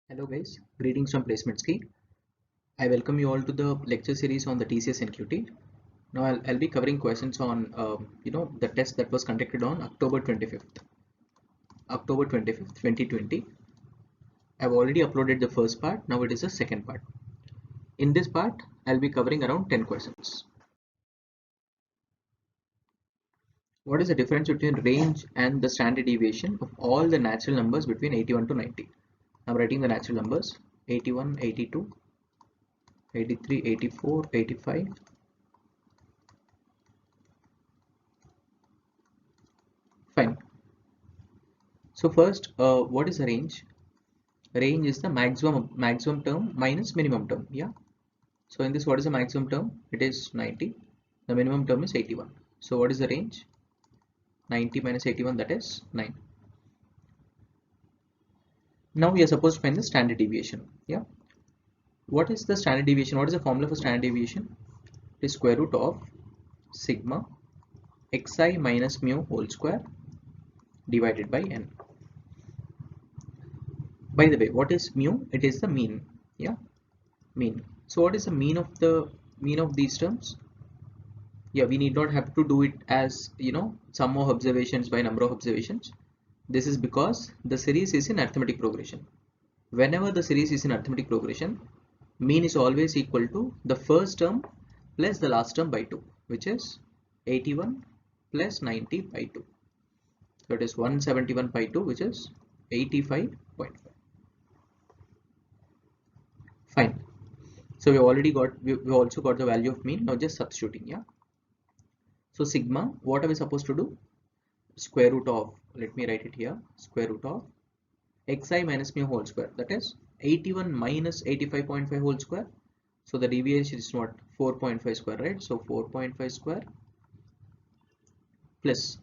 Hello guys, greetings from Placement Ski. I welcome you all to the lecture series on the TCS NQT. Now I'll be covering questions on the test that was conducted on October 25th, 2020. I've already uploaded the first part. Now it is the second part. In this part, I'll be covering around 10 questions. What is the difference between range and the standard deviation of all the natural numbers between 81 to 90? I'm writing the natural numbers: 81, 82, 83, 84, 85. Fine. So first, what is the range? Range is the maximum term minus minimum term. Yeah. So in this, what is the maximum term? It is 90. The minimum term is 81. So what is the range? 90 minus 81, that is 9. Now we are supposed to find the standard deviation. Yeah. What is the standard deviation? What is the formula for standard deviation? It is square root of sigma xi minus mu whole square divided by n. By the way, what is mu? It is the mean. Yeah, mean. So what is the mean of these terms? Yeah, we need not have to do it as sum of observations by number of observations. This is because the series is in arithmetic progression. Whenever the series is in arithmetic progression, mean is always equal to the first term plus the last term by 2, which is 81 plus 90 by 2. So it is 171 by 2, which is 85.5. Fine. So we also got the value of mean. Now just substituting. Yeah. So sigma, what are we supposed to do? Square root of, let me write it here, square root of xi minus mu whole square, that is 81 minus 85.5 whole square. So the deviation is what? 4.5 square, right? So 4.5 square plus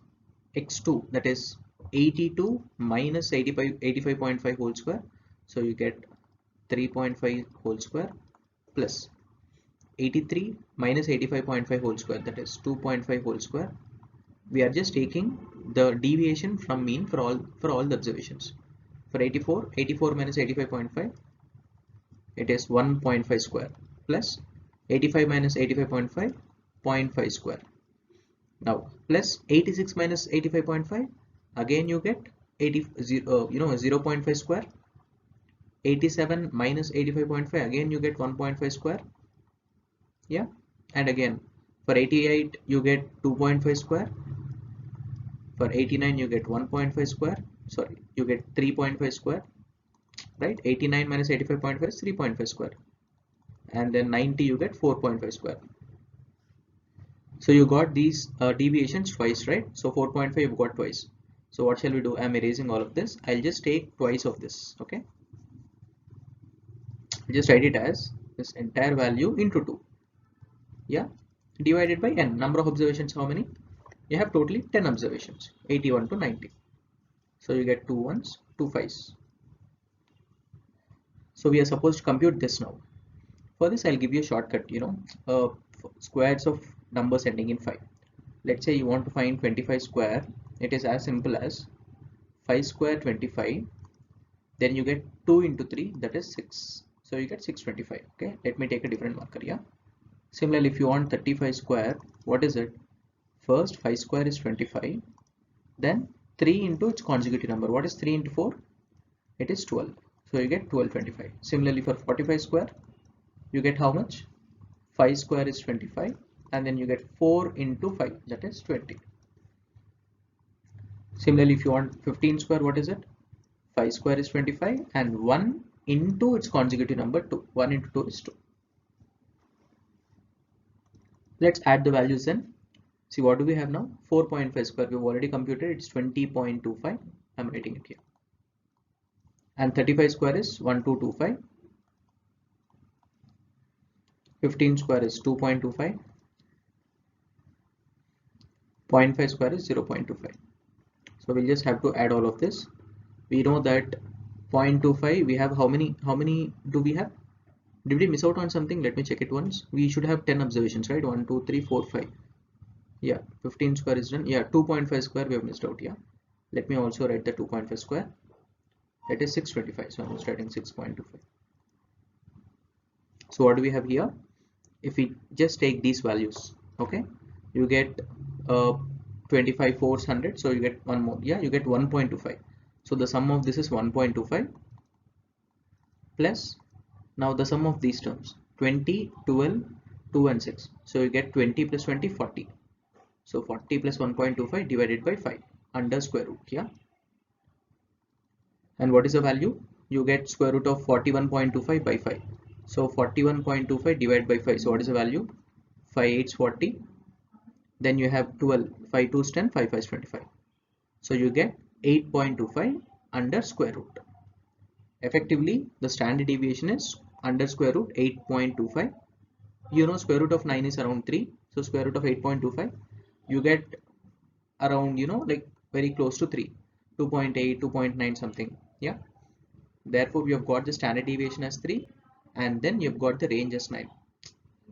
x2, that is 82 minus 85.5 whole square. So you get 3.5 whole square plus 83 minus 85.5 whole square, that is 2.5 whole square. We are just taking the deviation from mean for all the observations. For 84 minus 85.5, it is 1.5 square plus 85 minus 85.5, 0.5 square. Now plus 86 minus 85.5, again you get 0.5 square. 87 minus 85.5, again you get 1.5 square. Yeah, and again for 88 you get 2.5 square. For 89 you get 1.5 square. Sorry, you get 3.5 square, right? 89 minus 85.5 is 3.5 square, and then 90 you get 4.5 square. So you got these deviations twice, right? So 4.5 you've got twice. So what shall we do? I'm erasing all of this. I'll just take twice of this. Okay, just write it as this entire value into 2. Yeah, divided by n. Number of observations, how many? You have totally 10 observations, 81 to 90. So you get 2 1s, 2 5s. So we are supposed to compute this now. For this, I'll give you a shortcut, squares of numbers ending in 5. Let's say you want to find 25 square. It is as simple as 5 square 25. Then you get 2 into 3, that is 6. So you get 625. Okay, let me take a different marker. Yeah. Similarly, if you want 35 square, what is it? First, 5 square is 25. Then 3 into its consecutive number. What is 3 into 4? It is 12. So you get 1225. Similarly, for 45 square, you get how much? 5 square is 25, and then you get 4 into 5, that is 20. Similarly, if you want 15 square, what is it? 5 square is 25, and 1 into its consecutive number 2. 1 into 2 is 2. Let's add the values then. See, what do we have now? 4.5 square. We've already computed. It's 20.25. I'm writing it here. And 35 square is 1225. 15 square is 2.25. 0.5 square is 0.25. So we'll just have to add all of this. We know that 0.25, we have how many do we have? Did we miss out on something? Let me check it once. We should have 10 observations, right? 1 2 3 4 5. Yeah, 15 square is done. Yeah, 2.5 square we have missed out. Yeah, let me also write the 2.5 square. that is 625. So I'm just writing 6.25. So what do we have here? If we just take these values, okay, you get 25 4s 100, so you get one more, yeah, you get 1.25. So the sum of this is 1.25 plus, now the sum of these terms 20, 12, 2 and 6, so you get 20 plus 20, 40. So 40 plus 1.25 divided by 5 under square root, yeah. And what is the value? You get square root of 41.25 by 5. So 41.25 divided by 5. So what is the value? 5 8s 40. Then you have 12. 5 2s 10. 5 5s 25. So you get 8.25 under square root. Effectively, the standard deviation is under square root 8.25. You know square root of 9 is around 3. So square root of 8.25. You get around, like very close to 3. 2.8, 2.9 something. Yeah. Therefore, we have got the standard deviation as 3 and then you've got the range as 9.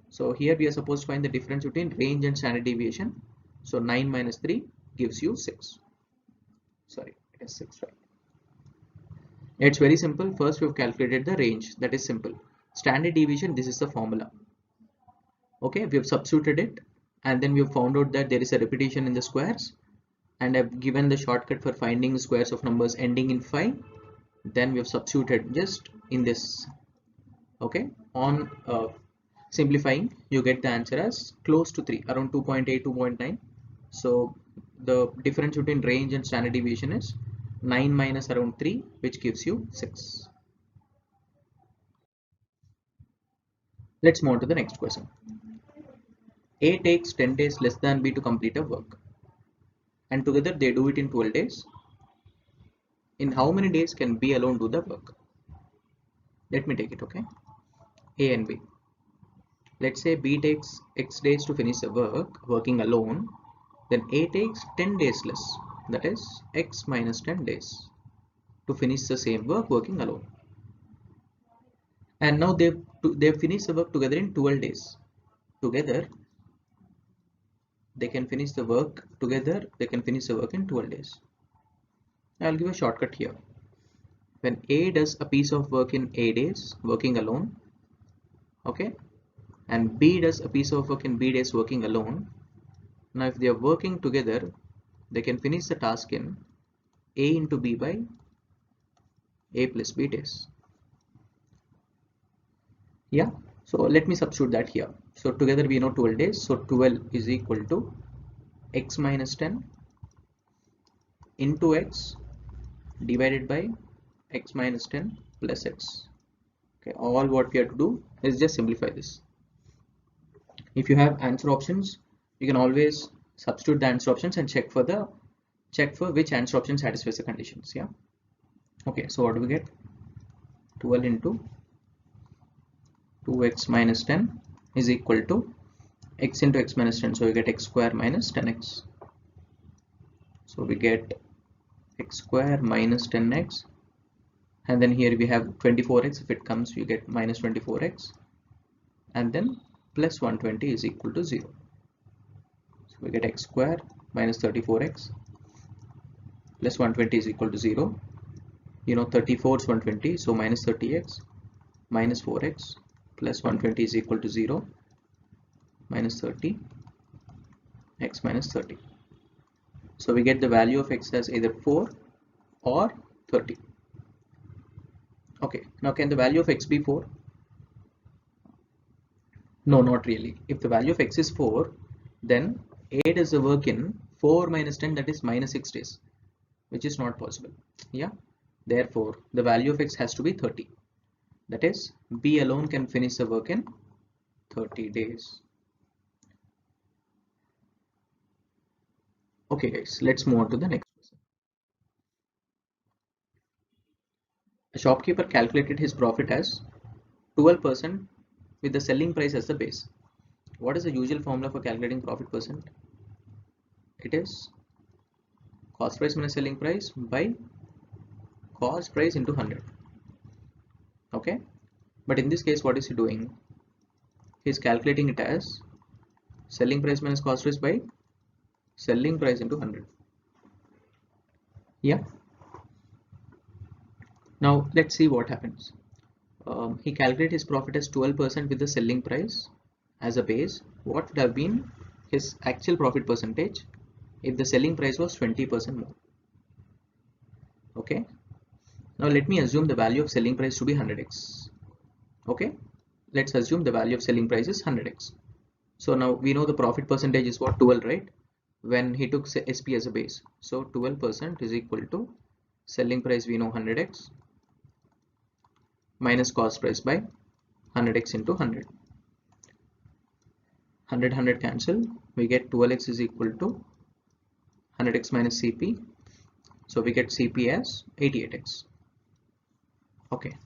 So here we are supposed to find the difference between range and standard deviation. So 9 minus 3 gives you 6. Sorry, it is 6, right? It's very simple. First we have calculated the range. That is simple. Standard deviation, this is the formula. Okay, we have substituted it and then we have found out that there is a repetition in the squares, and I've given the shortcut for finding squares of numbers ending in 5. Then we have substituted just in this. Okay, on simplifying, you get the answer as close to 3, around 2.8, 2.9. So the difference between range and standard deviation is 9 minus around 3, which gives you 6. Let's move on to the next question. A takes 10 days less than B to complete a work, and together they do it in 12 days. In how many days can B alone do the work? Let me take it, okay? A and B. Let's say B takes X days to finish the work, working alone. Then A takes 10 days less, that is X minus 10 days to finish the same work, working alone. And now they've finished the work together in 12 days. Together, they can finish the work together. They can finish the work in 12 days. I'll give a shortcut here. When A does a piece of work in A days, working alone, okay, and B does a piece of work in B days, working alone. Now if they are working together, they can finish the task in A into B by A plus B days. Yeah, so let me substitute that here. So together we know 12 days, so 12 is equal to X minus 10 into X divided by X minus 10 plus X. Okay, all what we have to do is just simplify this. If you have answer options, you can always substitute the answer options and check for which answer option satisfies the conditions. Yeah. Okay, so what do we get? 12 into 2x minus 10 is equal to x into x minus 10, so we get x square minus 10x. So we get x square minus 10x, and then here we have 24x. If it comes, you get minus 24x, and then plus 120 is equal to 0. So we get x square minus 34x plus 120 is equal to 0. 34 is 120, so minus 30x minus 4x plus 120 is equal to 0, minus 30 x minus 30. So we get the value of x as either 4 or 30. Okay, now can the value of x be 4? No, not really. If the value of x is 4, then A does the work in 4 minus 10, that is minus 6 days, which is not possible. Yeah, therefore the value of x has to be 30. That is, B alone can finish the work in 30 days. Okay guys, let's move on to the next question. A shopkeeper calculated his profit as 12% with the selling price as the base. What is the usual formula for calculating profit percent? It is cost price minus selling price by cost price into 100. Okay, but in this case, what is he doing? He is calculating it as selling price minus cost price by selling price into 100. Yeah, Now let's see what happens. He calculated his profit as 12% with the selling price as a base. What would have been his actual profit percentage if the selling price was 20% more? Okay. Now let me assume the value of selling price to be 100x. Okay. Let's assume the value of selling price is 100x. So now we know the profit percentage is what, 12, right? When he took SP as a base. So 12% is equal to selling price, we know 100x, minus cost price by 100x into 100. 100 cancel, we get 12x is equal to 100x minus CP. So we get CP as 88x. Okay,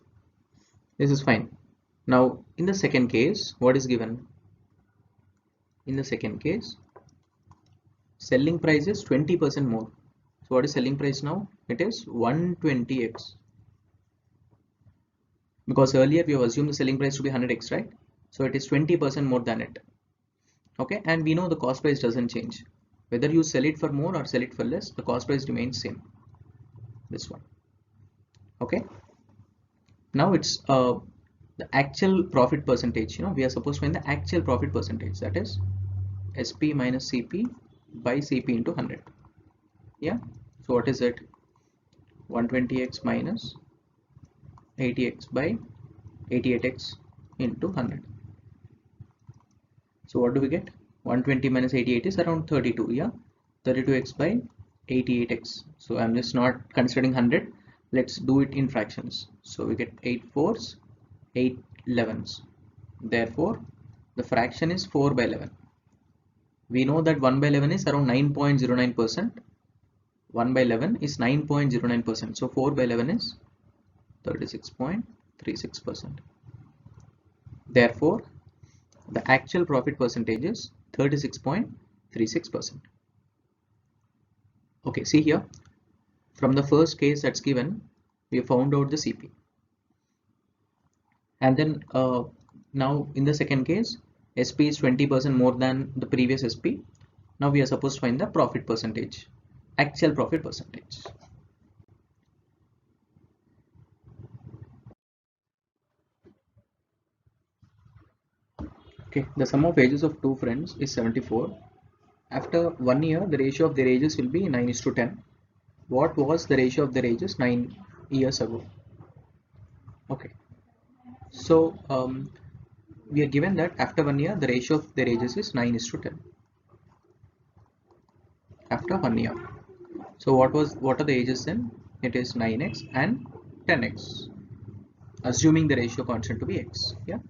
this is fine. Now in the second case, what is given? In the second case, selling price is 20% more. So what is selling price now? It is 120x. Because earlier we have assumed the selling price to be 100x, right? So it is 20% more than it. Okay, and we know the cost price doesn't change. Whether you sell it for more or sell it for less, the cost price remains same. This one. Okay. Now it's the actual profit percentage. We are supposed to find the actual profit percentage, that is SP minus CP by CP into 100. Yeah. So what is it? 120x minus 80x by 88x into 100. So what do we get? 120 minus 88 is around 32. Yeah, 32x by 88x. So I'm just not considering 100. Let's do it in fractions. So we get 8 fours, 8 11s. Therefore, the fraction is 4 by 11. We know that 1 by 11 is around 9.09%. 1 by 11 is 9.09%. So 4 by 11 is 36.36%. Therefore, the actual profit percentage is 36.36%. Okay, see here, from the first case that's given, we have found out the CP. And then now in the second case, SP is 20% more than the previous SP. Now we are supposed to find the profit percentage, actual profit percentage. Okay, the sum of ages of two friends is 74. After 1 year, the ratio of their ages will be 9:10. What was the ratio of their ages 9 years ago? Okay, so we are given that after 1 year, the ratio of their ages is 9:10. After 1 year. So what are the ages then? It is 9x and 10x, assuming the ratio constant to be x. Yeah.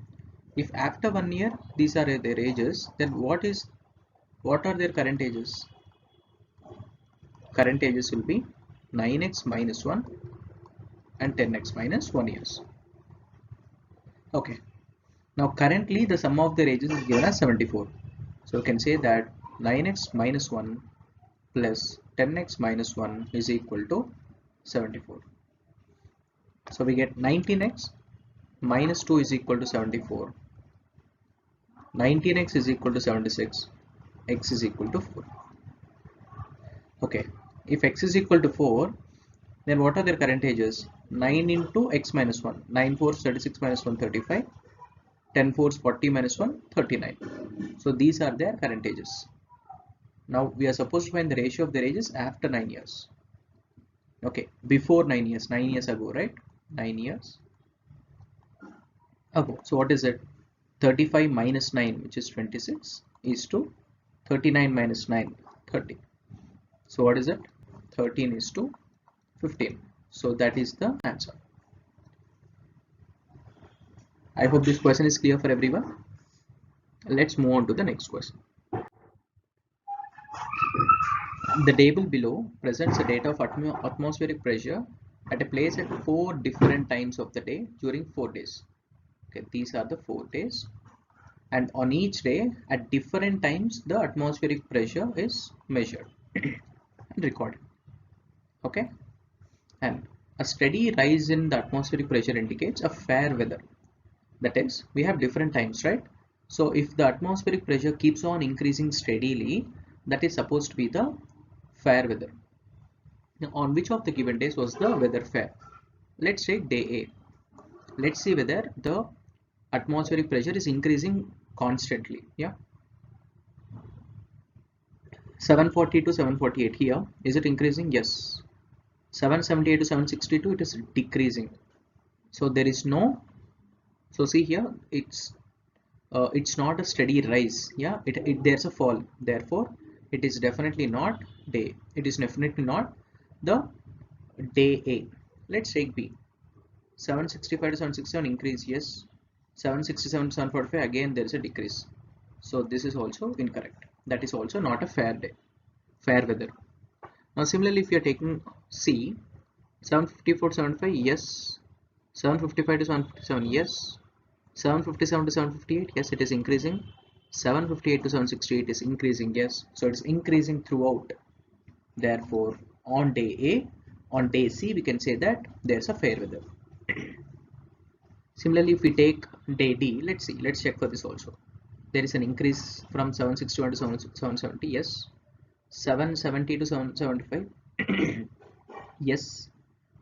If after 1 year these are their ages, then what are their current ages? Current ages will be 9x minus 1 and 10x minus 1 years. Okay. Now currently the sum of their ages is given as 74. So you can say that 9x minus 1 plus 10x minus 1 is equal to 74. So we get 19x minus 2 is equal to 74. 19x is equal to 76. X is equal to 4. Okay, if x is equal to 4, then what are their current ages? 9 into x minus 1. 9 4 36 minus 1 35. 10 4 40 minus 1 39. So these are their current ages. Now we are supposed to find the ratio of their ages after 9 years. Okay, before 9 years, 9 years ago, right? 9 years ago. So what is it? 35 minus 9, which is 26, is to 39 minus 9, 30. So what is it? 13 is to 15. So that is the answer. I hope this question is clear for everyone. Let's move on to the next question. The table below presents the data of atmospheric pressure at a place at 4 different times of the day during 4 days. Okay, these are the 4 days, and on each day at different times the atmospheric pressure is measured and recorded. Okay, and a steady rise in the atmospheric pressure indicates a fair weather. That is, we have different times, right? So if the atmospheric pressure keeps on increasing steadily, that is supposed to be the fair weather. Now, on which of the given days was the weather fair? Let's take day A. Let's see whether the atmospheric pressure is increasing constantly. Yeah, 740 to 748 here, is it increasing? Yes. 778 to 762, it is decreasing. So there is no, so see here, it's not a steady rise. Yeah, there's a fall. Therefore it is definitely not day, it is definitely not the day A. Let's take B. 765 to 767 increase, yes. 767 to 745, again there is a decrease. So this is also incorrect. That is also not a fair day, fair weather. Now similarly, if you are taking C, 754 to 75, yes. 755 to 757, yes. 757 to 758, yes, it is increasing. 758 to 768 is increasing, yes. So it is increasing throughout. Therefore on day A, on day C, we can say that there's a fair weather. Similarly, if we take day D, let's check for this also. There is an increase from 761 to 770, yes. 770 to 775, yes.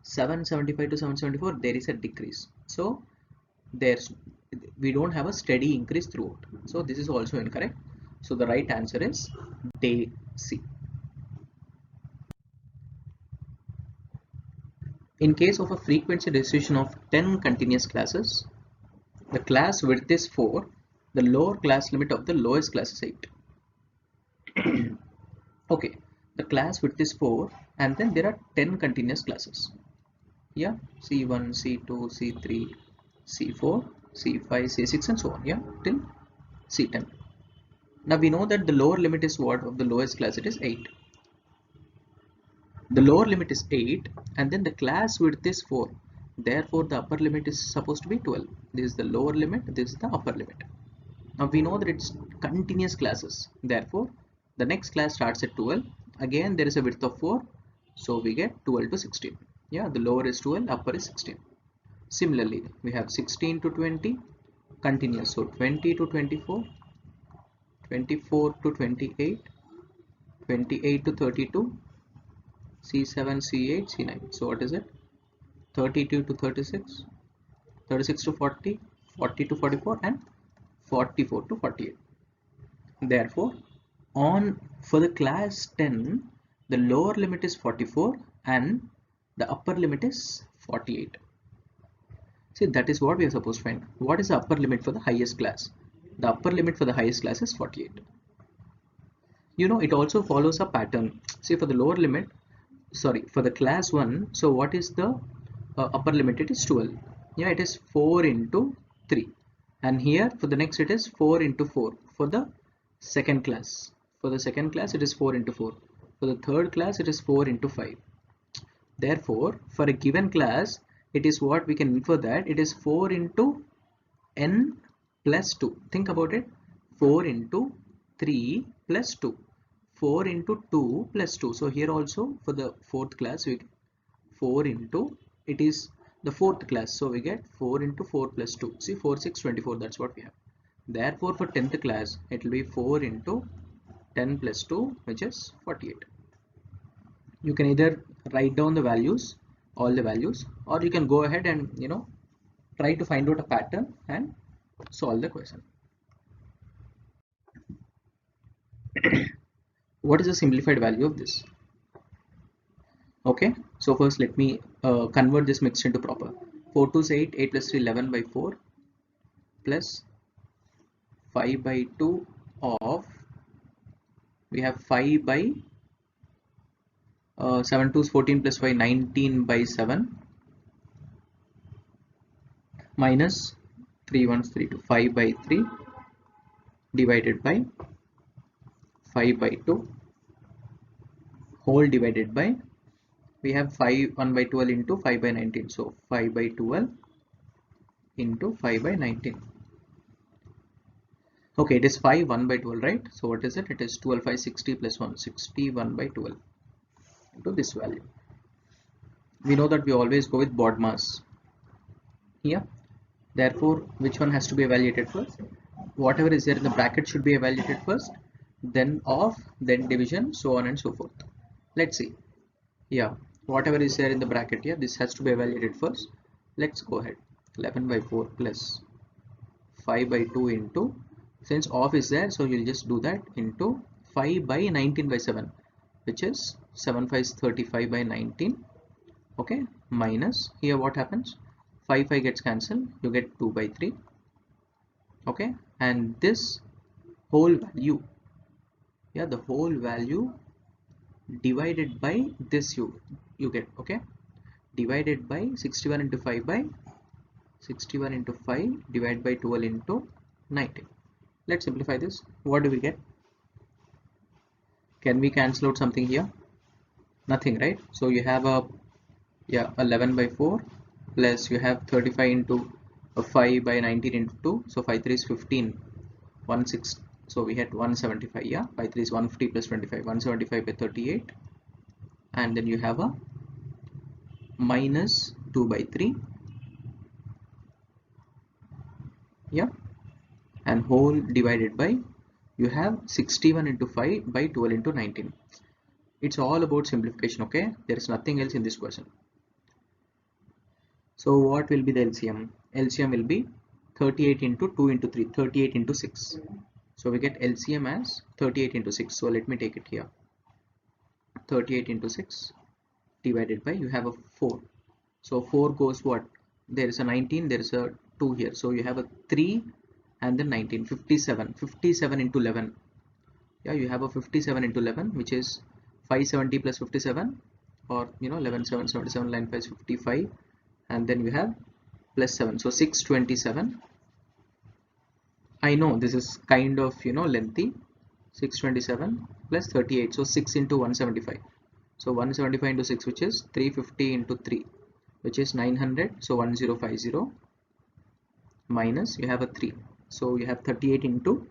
775 to 774, there is a decrease. So there's, we don't have a steady increase throughout. So this is also incorrect. So the right answer is day C. In case of a frequency distribution of 10 continuous classes, the class width is 4, the lower class limit of the lowest class is 8. Okay, the class width is 4 and then there are 10 continuous classes. Yeah, C1, C2, C3, C4, C5, C6 and so on, yeah, till C10. Now we know that the lower limit is what of the lowest class? It is 8. The lower limit is 8 and then the class width is 4. Therefore the upper limit is supposed to be 12. This is the lower limit, this is the upper limit. Now we know that it's continuous classes. Therefore the next class starts at 12. Again there is a width of 4. So we get 12 to 16. Yeah, the lower is 12, upper is 16. Similarly, we have 16 to 20 continuous. So 20 to 24, 24 to 28, 28 to 32, C7, C8, C9. So what is it? 32 to 36, 36 to 40, 40 to 44 and 44 to 48. Therefore, for the class 10, the lower limit is 44 and the upper limit is 48. See, that is what we are supposed to find. What is the upper limit for the highest class? The upper limit for the highest class is 48. You know, it also follows a pattern. See, for the lower limit, sorry, for the class 1, so what is the upper limit? It is 12. Yeah, it is 4 into 3. And here for the next it is 4 into 4 for the second class. For the second class it is 4 into 4. For the third class it is 4 into 5. Therefore, for a given class, it is what we can infer that it is 4 into n plus 2. Think about it. 4 into 3 plus 2. 4 into 2 plus 2. So here also for the fourth class, we 4 into, it is the fourth class. So we get 4 into 4 plus 2. See, 4, 6, 24. That's what we have. Therefore, for 10th class, it will be 4 into 10 plus 2, which is 48. You can either write down the values, all the values, or you can go ahead and, you know, try to find out a pattern and solve the question. What is the simplified value of this? Okay, so first let me convert this mixed into proper. 4 2 is 8, 8 plus 3, 11 by 4 plus 5 by 2 of, we have 5 by 7 2 is 14 plus 5, 19 by 7 minus 3 1 is 3 2, 5 by 3 divided by 5 by 2 whole divided by, we have 5 1 by 12 into 5 by 19. So 5 by 12 into 5 by 19. Okay, it is 5 1 by 12, right? So what is it? It is 12 5 60 plus 1, 61 by 12 into this value. We know that we always go with BOD mass here. Therefore, which one has to be evaluated first? Whatever is there in the bracket should be evaluated first, then off, then division, so on and so forth. Let's see. Yeah, whatever is there in the bracket here, this has to be evaluated first. Let's go ahead. 11 by 4 plus 5 by 2 into, since off is there, so you'll just do that, into 5 by 19 by 7, which is 7 5 is 35 by 19. Okay, minus, here what happens, 5 gets cancelled, you get 2 by 3. Okay, and this whole value, yeah, the whole value divided by this you get, okay, divided by 61 into 5 by 61 into 5 divided by 12 into 19. Let's simplify this. What do we get? Can we cancel out something here? Nothing, right? So you have a, yeah, 11 by 4 plus you have 35 into 5 by 19 into 2, so 5 3 is 15, 1 6, so we had 175. Yeah, 5 3 is 150 plus 25, 175 by 38, and then you have a minus 2 by 3, yeah, and whole divided by, you have 61 into 5 by 12 into 19. It's all about simplification, okay? There is nothing else in this question. So what will be the LCM? LCM will be 38 into 2 into 3, 38 into 6. So we get LCM as 38 into 6. So let me take it here. 38 into 6 divided by, you have a 4. So 4 goes what? There is a 19, there is a 2 here. So you have a 3 and then 19, 57. 57 into 11. Yeah, you have a 57 into 11, which is 570 plus 57, or 11 7 77 line 5 is 55, and then you have plus 7, so 627. I know this is kind of lengthy. 627 plus 38, so 6 into 175, so 175 into 6, which is 350 into 3, which is 900, so 1050, minus you have a 3, so you have 38 into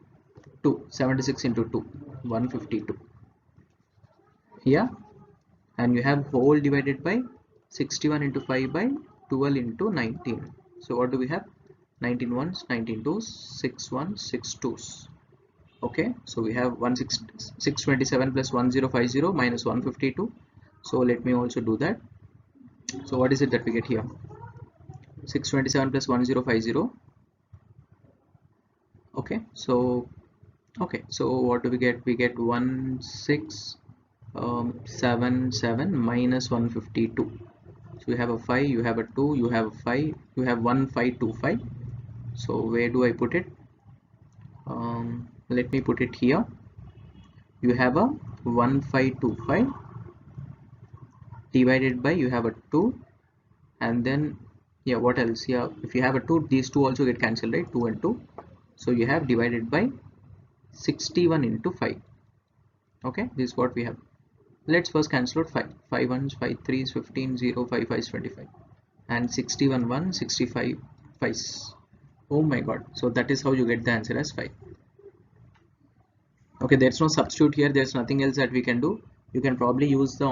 2, 76 into 2, 152. Yeah, and you have whole divided by 61 into 5 by 12 into 19. So what do we have? 19 ones, 19 twos, 6 ones, 6 twos. Okay, so we have 627 plus 1050 minus 152. So let me also do that. So what is it that we get here? 627 plus 1050. Okay, so what do we get? We get 1677 minus 152. So you have a 5, you have a 2, you have a 5, you have 1525. So where do I put it? Let me put it here. You have a 1525 divided by, you have a 2, and then, yeah, what else? Yeah, if you have a 2, these two also get cancelled, right? 2 and 2. So you have divided by 61 into 5. Okay, this is what we have. Let's first cancel out 5. 5 ones, 5 3s, 15, 0, 5 5 is 25, and 61 1, 65 5s. Oh my god, so that is how you get the answer as 5. Okay, there's no substitute here, there's nothing else that we can do. You can probably use the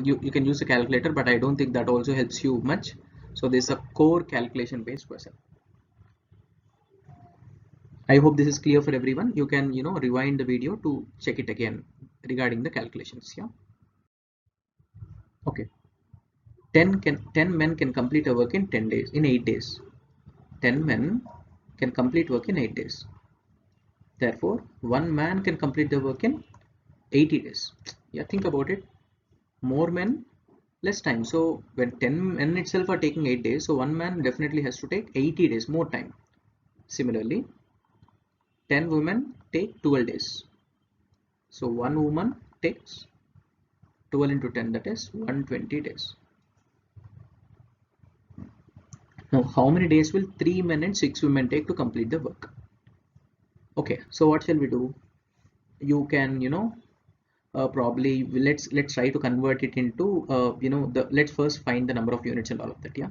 you can use the calculator, but I don't think that also helps you much. So this is a core calculation based question. I hope this is clear for everyone. You can rewind the video to check it again regarding the calculations. Yeah, okay. 10 men can complete a work in 10 days, in 8 days. 10 men can complete work in 8 days. Therefore, one man can complete the work in 80 days. Yeah, think about it. More men, less time. So when 10 men itself are taking 8 days, so one man definitely has to take 80 days more time. Similarly, 10 women take 12 days. So one woman takes 12 into 10, that is 120 days. Now, how many days will 3 men and 6 women take to complete the work? Okay, so what shall we do? You can, probably let's try to convert it into, let's first find the number of units and all of that. Yeah.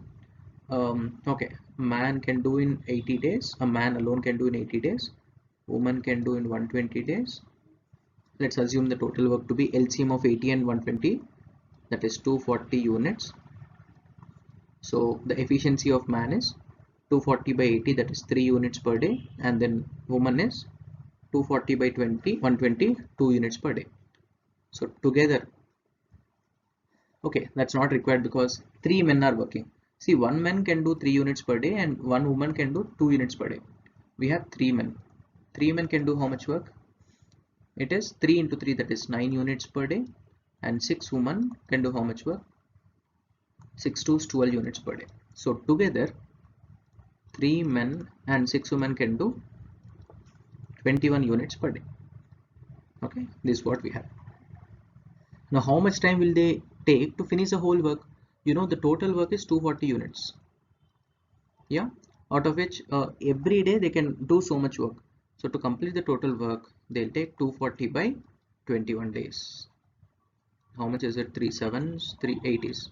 Okay, man can do in 80 days. A man alone can do in 80 days. Woman can do in 120 days. Let's assume the total work to be LCM of 80 and 120, that is 240 units. So the efficiency of man is 240 by 80, that is 3 units per day, and then woman is 240 by 20, 120, 2 units per day. So together Okay, that's not required because 3 men are working. See, one man can do 3 units per day and one woman can do 2 units per day. We have 3 men. 3 men can do how much work? It is 3 into 3, that is 9 units per day, and 6 women can do how much work? 6 to 12 units per day. So together 3 men and 6 women can do 21 units per day. Okay, this is what we have. Now how much time will they take to finish the whole work? You know the total work is 240 units. Yeah, out of which every day they can do so much work. So to complete the total work, they'll take 240 by 21 days. How much is it? 3 sevens, 3 80s.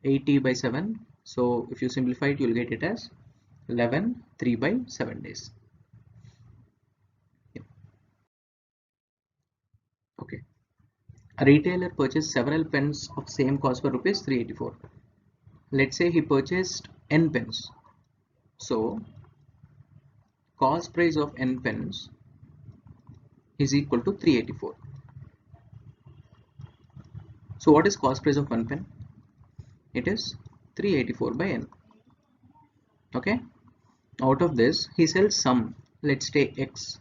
80 by 7. So if you simplify it, you'll get it as 11 3 by 7 days. Yeah. Okay. A retailer purchased several pens of same cost for rupees 384. Let's say he purchased n pens. So cost price of n pens is equal to 384. So what is cost price of one pen? It is 384 by n. Okay. Out of this, he sells some. Let's take x.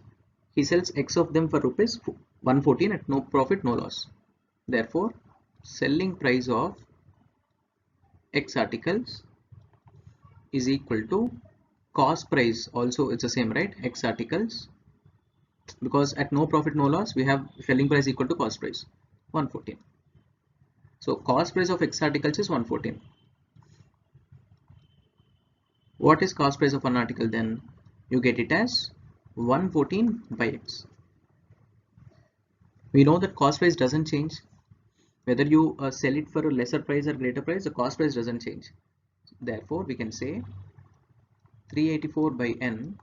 He sells x of them for rupees 114 at no profit, no loss. Therefore, selling price of x articles is equal to cost price. Also, it's the same, right? X articles, because at no profit, no loss, we have selling price equal to cost price 114. So cost price of x articles is 114. What is cost price of one article then? You get it as 114 by x. We know that cost price doesn't change. Whether you sell it for a lesser price or greater price, the cost price doesn't change. Therefore, we can say 384 by n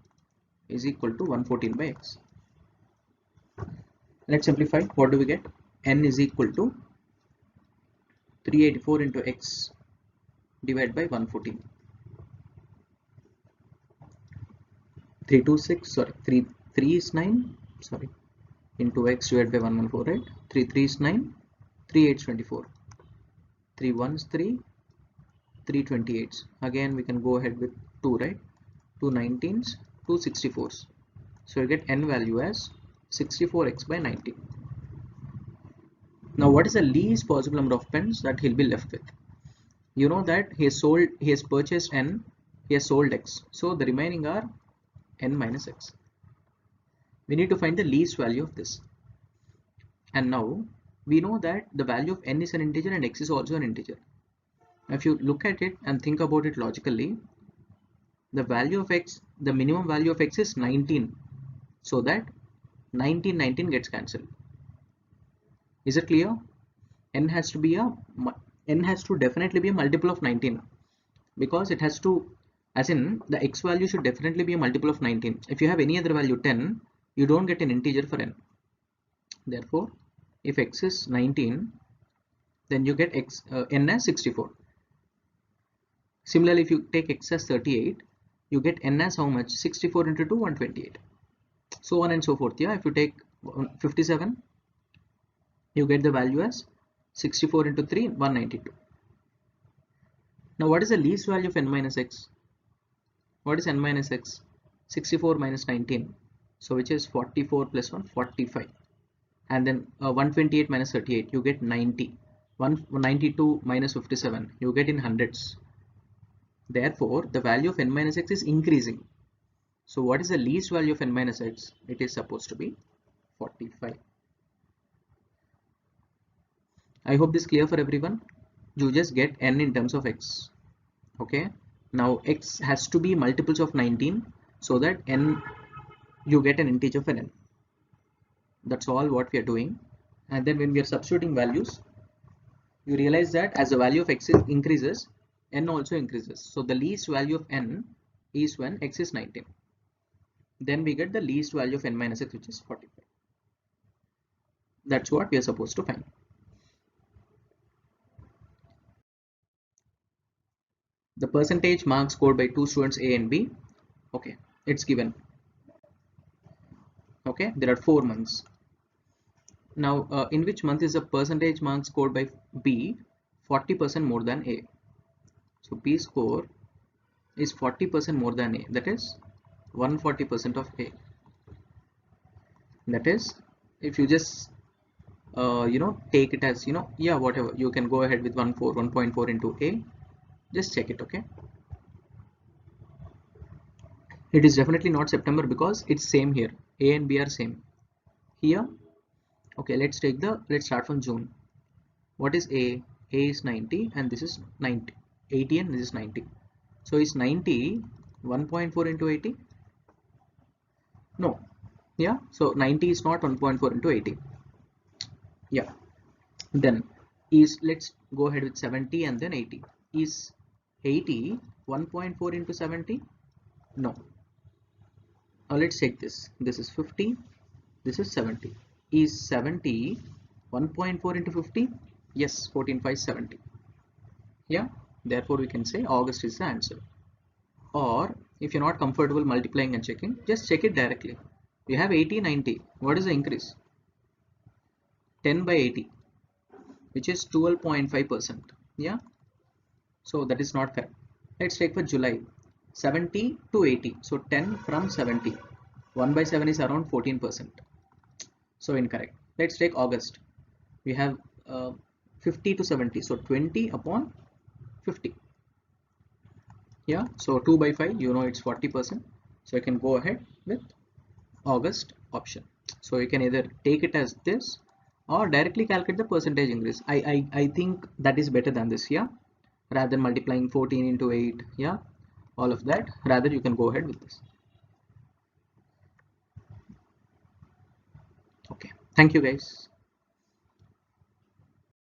is equal to 114 by x. Let's simplify. What do we get? N is equal to 384 into x divided by 114. 326, sorry, 3 is 9, sorry, into x divided by 114, right? 3 3 is 9, 3 8 is 24, 3 1 is 3, 3 28. Again, we can go ahead with 2, right? 2 19s, 2 64s. So you get n value as 64x by 19. Now, what is the least possible number of pens that he'll be left with? You know that he has purchased n, he has sold x. So the remaining are n minus x. We need to find the least value of this. And now we know that the value of n is an integer and x is also an integer. If you look at it and think about it logically, the value of x, the minimum value of x is 19. So that 19 gets cancelled. Is it clear? N has to definitely be a multiple of 19, because it has to, as in the x value should definitely be a multiple of 19. If you have any other value 10, you don't get an integer for n. Therefore, if x is 19, then you get n as 64. Similarly, if you take x as 38, you get n as how much? 64 into 2, 128. So on and so forth. Yeah, if you take 57, you get the value as 64 into 3, 192. Now what is the least value of n minus x? What is n minus x? 64 minus 19. So which is 44 plus 1, 45. And then 128 minus 38, you get 90. 192 minus 57, you get in hundreds. Therefore, the value of n minus x is increasing. So what is the least value of n minus x? It is supposed to be 45. I hope this is clear for everyone. You just get n in terms of x. Okay. Now x has to be multiples of 19 so that n, you get an integer for n. That's all what we are doing. And then when we are substituting values, you realize that as the value of x increases, n also increases. So the least value of n is when x is 19. Then we get the least value of n minus x, which is 45. That's what we are supposed to find. The percentage marks scored by two students A and B. Okay, it's given. Okay, there are 4 months. Now, in which month is the percentage mark scored by B 40% more than A? So B score is 40% more than A, that is 140% of A. That is, if you just take it as, yeah, whatever, you can go ahead with 1.4 into A. Just check it. Okay, it is definitely not September because it's same here. A and B are same here. Okay, let's start from June. What is A? A is 90 and this is 90, 80 and this is 90. So is 90 1.4 into 80? No. Yeah, so 90 is not 1.4 into 80. Yeah, then is, let's go ahead with 70 and then 80. Is 80 1.4 into 70? No. Now let's check this. This is 50, this is 70. Is 70 1.4 into 50? Yes, 14 5 70. Yeah, therefore we can say August is the answer. Or if you're not comfortable multiplying and checking, just check it directly. You have 80 90. What is the increase? 10 by 80, which is 12.5%. Yeah, so that is not fair. Let's take for July. 70 to 80, so 10 from 70. 1 by 7 is around 14%. So incorrect. Let's take August. We have 50 to 70, so 20 upon 50. Yeah, so 2 by 5, it's 40%. So you can go ahead with August option. So you can either take it as this or directly calculate the percentage increase. I think that is better than this. Yeah, rather than multiplying 14 into 8. Yeah, all of that, rather you can go ahead with this. Okay, thank you guys.